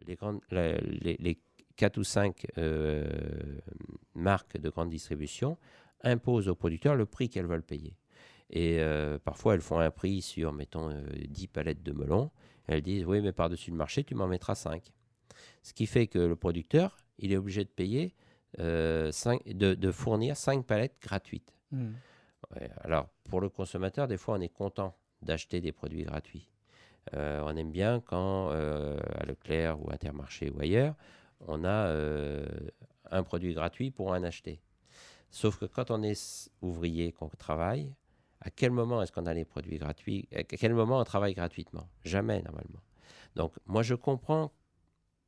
les 4 ou 5 marques de grande distribution imposent aux producteurs le prix qu'elles veulent payer. Et parfois, elles font un prix sur, mettons, 10 palettes de melons. Elles disent, oui, mais par-dessus le marché, tu m'en mettras 5. Ce qui fait que le producteur, il est obligé de payer, de fournir 5 palettes gratuites. Ouais, alors, pour le consommateur, des fois, on est content d'acheter des produits gratuits. On aime bien quand, à Leclerc ou Intermarché ou ailleurs, on a un produit gratuit pour en acheter. Sauf que quand on est ouvrier, qu'on travaille, à quel moment est-ce qu'on a les produits gratuits? À quel moment on travaille gratuitement? Jamais, normalement. Donc, moi, je comprends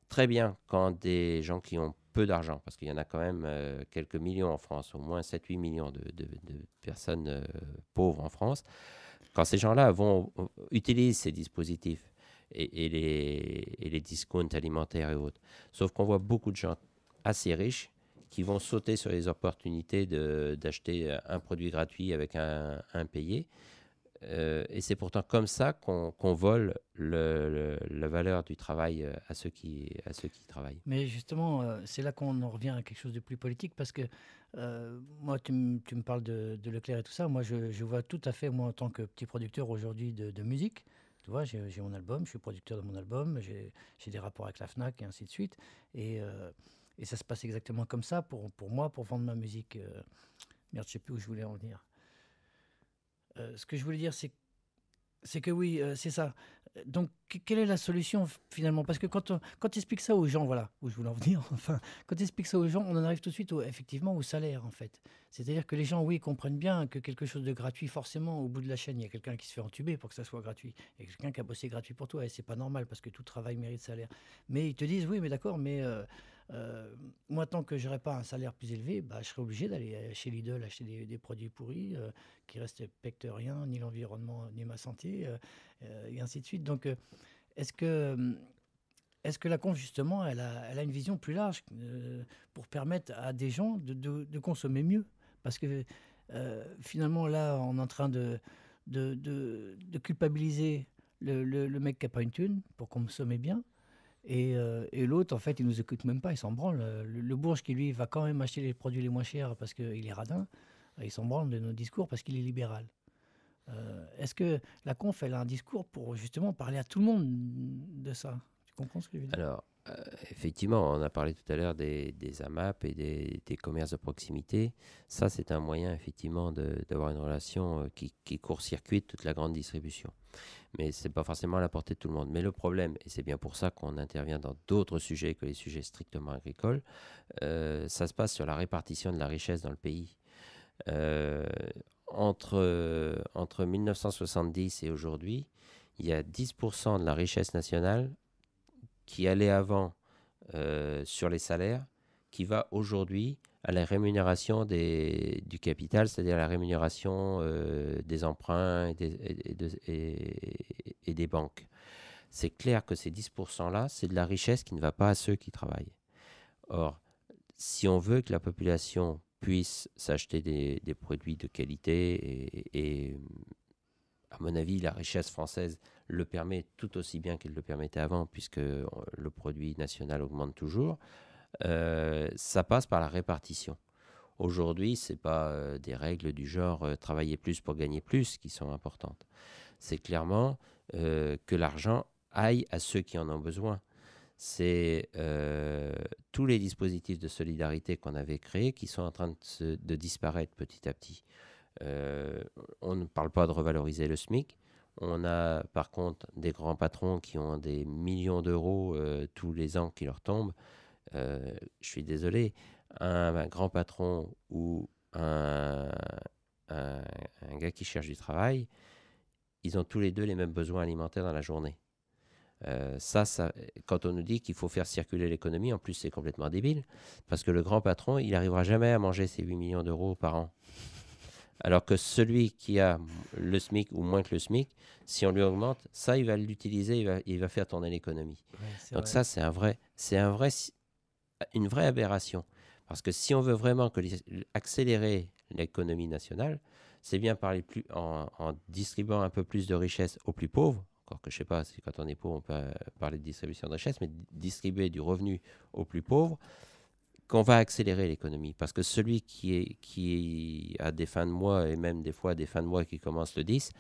très bien quand des gens qui ont peu d'argent, parce qu'il y en a quand même quelques millions en France, au moins 7-8 millions de personnes pauvres en France, quand ces gens-là utilisent ces dispositifs et les discounts alimentaires et autres. Sauf qu'on voit beaucoup de gens assez riches qui vont sauter sur les opportunités d'acheter un produit gratuit avec un payé. Et c'est pourtant comme ça qu'on vole la valeur du travail à ceux qui travaillent. Mais justement, c'est là qu'on en revient à quelque chose de plus politique parce que moi, tu me parles de Leclerc et tout ça. Moi, je vois tout à fait, moi, en tant que petit producteur aujourd'hui de musique, tu vois, j'ai mon album, je suis producteur de mon album, j'ai des rapports avec la FNAC et ainsi de suite. Et ça se passe exactement comme ça pour moi, pour vendre ma musique. Merde, je sais plus où je voulais en venir. Ce que je voulais dire, c'est que oui, c'est ça. Donc, quelle est la solution finalement? Parce que quand tu expliques ça aux gens, voilà, où je voulais en venir, enfin, quand tu expliques ça aux gens, on en arrive tout de suite effectivement au salaire en fait. C'est-à-dire que les gens, oui, comprennent bien que quelque chose de gratuit, forcément, au bout de la chaîne, il y a quelqu'un qui se fait entuber pour que ça soit gratuit. Il y a quelqu'un qui a bossé gratuit pour toi et c'est pas normal parce que tout travail mérite salaire. Mais ils te disent, oui, mais d'accord, mais euh, moi, tant que j'aurais pas un salaire plus élevé, bah, je serais obligé d'aller chez Lidl acheter des produits pourris qui respectent rien, ni l'environnement, ni ma santé. Et ainsi de suite. Donc, est-ce que, est-ce que la conf, justement, elle a une vision plus large pour permettre à des gens de consommer mieux? Parce que finalement, là, on est en train de culpabiliser le mec qui n'a pas une thune pour consommer bien. Et l'autre, en fait, il nous écoute même pas, il s'en branle. Le bourge qui, lui, va quand même acheter les produits les moins chers parce qu'il est radin, il s'en branle de nos discours parce qu'il est libéral. Est-ce que la conf, elle a un discours pour justement parler à tout le monde de ça? Tu comprends ce que je veux dire? Alors, effectivement, on a parlé tout à l'heure des AMAP et des commerces de proximité. Ça, c'est un moyen, effectivement, d'avoir une relation qui court-circuite toute la grande distribution. Mais ce n'est pas forcément à la portée de tout le monde. Mais le problème, et c'est bien pour ça qu'on intervient dans d'autres sujets que les sujets strictement agricoles, ça se passe sur la répartition de la richesse dans le pays. Euh, entre 1970 et aujourd'hui, il y a 10% de la richesse nationale qui allait avant sur les salaires, qui va aujourd'hui à la rémunération du capital, c'est-à-dire la rémunération des emprunts et des banques. C'est clair que ces 10%-là, c'est de la richesse qui ne va pas à ceux qui travaillent. Or, si on veut que la population puisse s'acheter des produits de qualité et à mon avis, la richesse française le permet tout aussi bien qu'elle le permettait avant, puisque le produit national augmente toujours. Ça passe par la répartition. Aujourd'hui, ce n'est pas des règles du genre travailler plus pour gagner plus qui sont importantes. C'est clairement que l'argent aille à ceux qui en ont besoin. C'est tous les dispositifs de solidarité qu'on avait créés qui sont en train de disparaître petit à petit. On ne parle pas de revaloriser le SMIC. On a par contre des grands patrons qui ont des millions d'euros tous les ans qui leur tombent. Je suis désolé, un grand patron ou un gars qui cherche du travail, ils ont tous les deux les mêmes besoins alimentaires dans la journée. Ça, quand on nous dit qu'il faut faire circuler l'économie, en plus c'est complètement débile, parce que le grand patron, il n'arrivera jamais à manger ses 8 millions d'euros par an. Alors que celui qui a le SMIC ou moins que le SMIC, si on lui augmente, ça, il va l'utiliser, il va faire tourner l'économie. Ouais, Donc vrai. ça, une vraie aberration. Parce que si on veut vraiment accélérer l'économie nationale, c'est bien parler en distribuant un peu plus de richesses aux plus pauvres, encore que je sais pas, si quand on est pauvre, on peut parler de distribution de richesse, mais distribuer du revenu aux plus pauvres, qu'on va accélérer l'économie. Parce que celui qui a des fins de mois, et même des fois des fins de mois qui commencent le 10,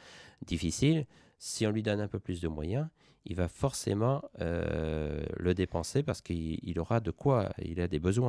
difficile, si on lui donne un peu plus de moyens, il va forcément le dépenser parce qu'il aura de quoi, il a des besoins.